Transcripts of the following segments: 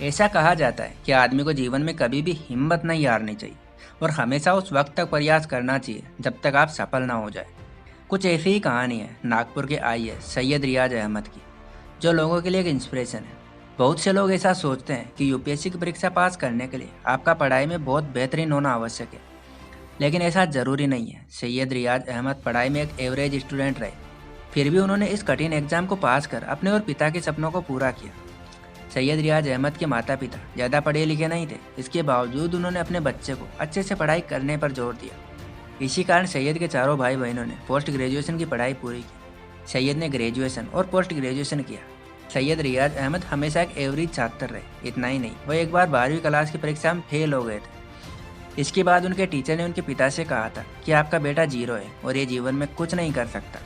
ऐसा कहा जाता है कि आदमी को जीवन में कभी भी हिम्मत नहीं हारनी चाहिए और हमेशा उस वक्त तक प्रयास करना चाहिए जब तक आप सफल ना हो जाए। कुछ ऐसी ही कहानी है नागपुर के आईएएस सैयद रियाज अहमद की, जो लोगों के लिए एक इंस्पिरेशन है। बहुत से लोग ऐसा सोचते हैं कि यूपीएससी की परीक्षा पास करने के लिए आपका पढ़ाई में बहुत बेहतरीन होना आवश्यक है, लेकिन ऐसा ज़रूरी नहीं है। सैयद रियाज अहमद पढ़ाई में एक एवरेज स्टूडेंट रहे, फिर भी उन्होंने इस कठिन एग्जाम को पास कर अपने और पिता के सपनों को पूरा किया। सैयद रियाज अहमद के माता पिता ज़्यादा पढ़े लिखे नहीं थे, इसके बावजूद उन्होंने अपने बच्चे को अच्छे से पढ़ाई करने पर जोर दिया। इसी कारण सैयद के चारों भाई बहनों ने पोस्ट ग्रेजुएशन की पढ़ाई पूरी की। सैयद ने ग्रेजुएशन और पोस्ट ग्रेजुएशन किया। सैयद रियाज अहमद हमेशा एक एवरेज छात्र रहे। इतना ही नहीं, वो एक बार 12वीं क्लास की परीक्षा में फेल हो गए थे। इसके बाद उनके टीचर ने उनके पिता से कहा था कि आपका बेटा जीरो है और ये जीवन में कुछ नहीं कर सकता।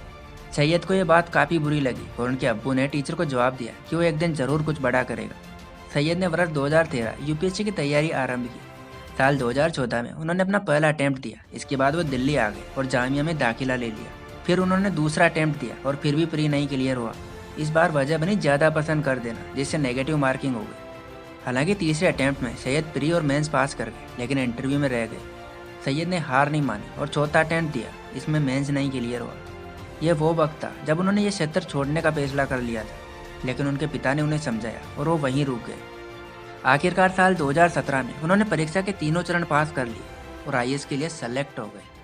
सैयद को ये बात काफ़ी बुरी लगी और उनके अब्बू ने टीचर को जवाब दिया कि वो एक दिन ज़रूर कुछ बड़ा करेगा। सैयद ने वर्ष 2013 यूपीएससी की तैयारी आरंभ की। साल 2014 में उन्होंने अपना पहला अटेम्प्ट दिया। इसके बाद वो दिल्ली आ गए और जामिया में दाखिला ले लिया। फिर उन्होंने दूसरा अटेम्प्ट दिया और फिर भी प्री नहीं क्लियर हुआ। इस बार वजह बनी ज़्यादा पसंद कर देना, जिससे नेगेटिव मार्किंग हो गई। हालांकि तीसरे अटेम्प्ट में सैयद प्री और मेंस पास कर गए, लेकिन इंटरव्यू में रह गए। सैयद ने हार नहीं मानी और चौथा अटेम्प्ट दिया, इसमें मेंस नहीं क्लियर हुआ। यह वो वक्त था जब उन्होंने ये क्षेत्र छोड़ने का फैसला कर लिया था, लेकिन उनके पिता ने उन्हें समझाया और वो वहीं रुक गए। आखिरकार साल 2017 में उन्होंने परीक्षा के तीनों चरण पास कर लिए और आईएएस के लिए सेलेक्ट हो गए।